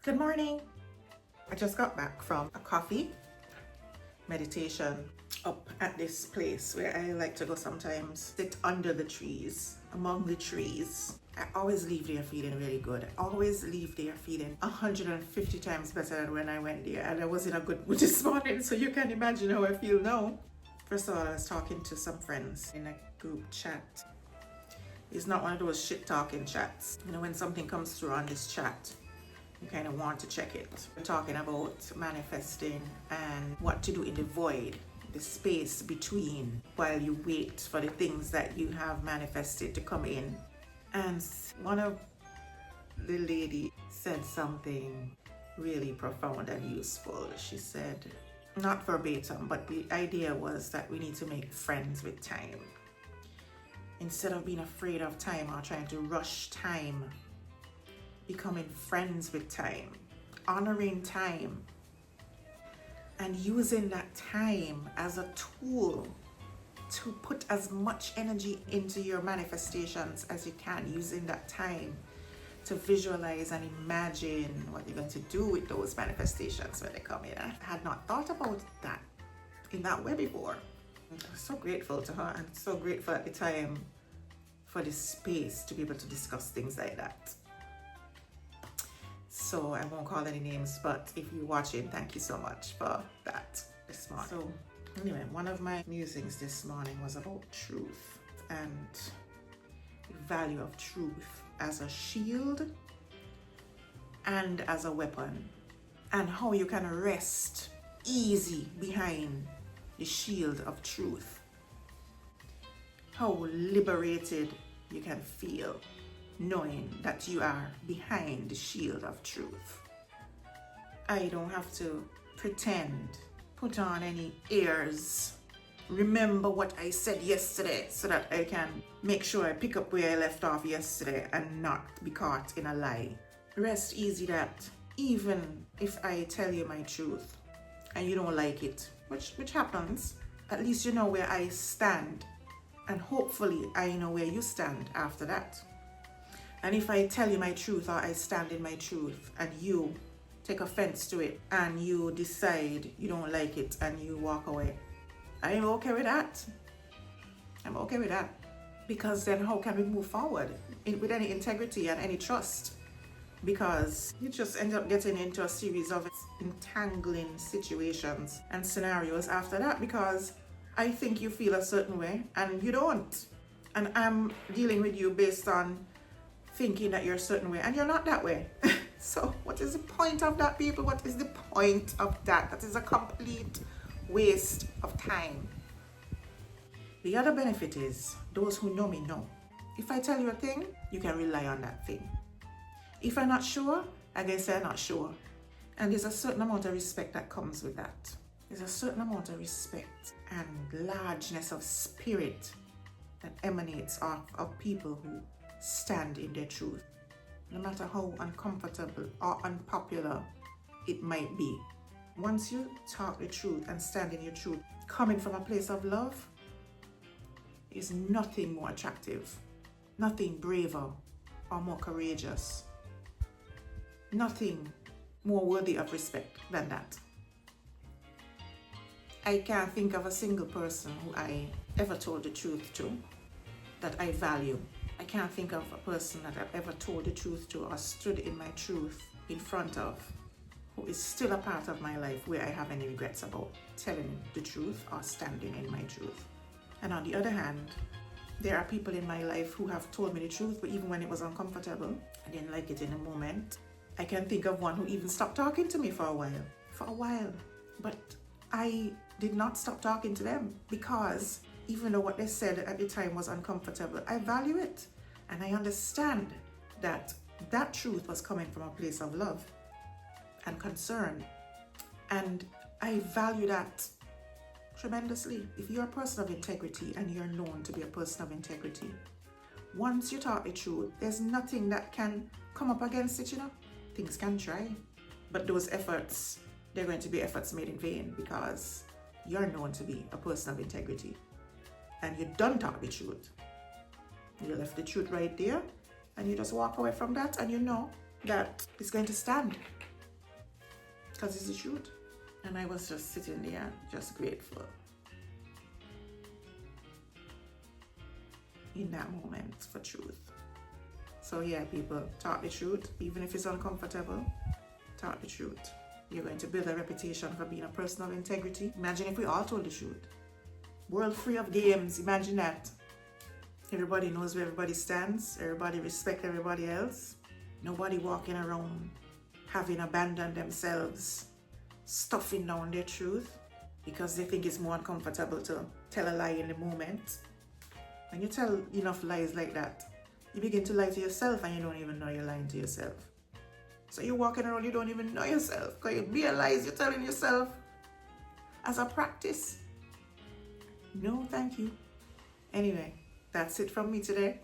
Good morning. I just got back from a coffee meditation up at this place where I like to go sometimes. Sit under the trees, among the trees. I always leave there feeling really good. I always leave there feeling 150 times better than when I went there. And I was in a good mood this morning, so you can imagine how I feel now. First of all, I was talking to some friends in a group chat. It's not one of those shit talking chats. You know, when something comes through on this chat, you kind of want to check it. We're talking about manifesting and what to do in the void, the space between, while you wait for the things that you have manifested to come in. And one of the lady said something really profound and useful. She said, not verbatim, but the idea was that we need to make friends with time. Instead of being afraid of time or trying to rush time, becoming friends with time, honoring time, and using that time as a tool to put as much energy into your manifestations as you can, using that time to visualize and imagine what you're going to do with those manifestations when they come in. I had not thought about that in that way before. I'm so grateful to her and so grateful at the time for the space to be able to discuss things like that. So I won't call any names, but if you're watching, thank you so much for that this morning. So anyway, one of my musings this morning was about truth and the value of truth as a shield and as a weapon, and how you can rest easy behind the shield of truth. How liberated you can feel knowing that you are behind the shield of truth. I don't have to pretend, put on any airs, remember what I said yesterday so that I can make sure I pick up where I left off yesterday and not be caught in a lie. Rest easy that even if I tell you my truth and you don't like it, which happens, at least you know where I stand, and hopefully I know where you stand after that. And if I tell you my truth or I stand in my truth and you take offense to it and you decide you don't like it and you walk away, I'm okay with that. I'm okay with that. Because then how can we move forward with any integrity and any trust? Because you just end up getting into a series of entangling situations and scenarios after that, because I think you feel a certain way and you don't. And I'm dealing with you based on thinking that you're a certain way and you're not that way. So what is the point of that, people? What is the point of that? That is a complete waste of time. The other benefit is, those who know me know, if I tell you a thing, you can rely on that thing. If I'm not sure, I can say I'm not sure. And there's a certain amount of respect that comes with that. There's a certain amount of respect and largeness of spirit that emanates off of people who stand in their truth, no matter how uncomfortable or unpopular it might be. Once you talk the truth and stand in your truth, coming from a place of love, is nothing more attractive, nothing braver or more courageous, nothing more worthy of respect than that. I can't think of a single person who I ever told the truth to that I value. I can't think of a person that I've ever told the truth to or stood in my truth in front of who is still a part of my life where I have any regrets about telling the truth or standing in my truth. And on the other hand, there are people in my life who have told me the truth, but even when it was uncomfortable, I didn't like it in the moment. I can think of one who even stopped talking to me for a while. But I did not stop talking to them, because even though what they said at the time was uncomfortable, I value it. And I understand that that truth was coming from a place of love and concern. And I value that tremendously. If you're a person of integrity and you're known to be a person of integrity, once you talk the truth, there's nothing that can come up against it, you know. Things can try, but those efforts, they're going to be efforts made in vain, because you're known to be a person of integrity and you don't talk the truth. You left the truth right there and you just walk away from that, and you know that it's going to stand. because it's the truth. And I was just sitting there, just grateful in that moment for truth. So yeah, people, talk the truth, even if it's uncomfortable. Talk the truth. You're going to build a reputation for being a person of integrity. Imagine if we all told the truth. World free of games. Imagine that. Everybody knows where everybody stands. Everybody respects everybody else. Nobody walking around having abandoned themselves, stuffing down their truth because they think it's more uncomfortable to tell a lie in the moment. When you tell enough lies like that, you begin to lie to yourself and you don't even know you're lying to yourself. So you're walking around, you don't even know yourself because you realize you're telling yourself as a practice. No, thank you. Anyway, that's it from me today.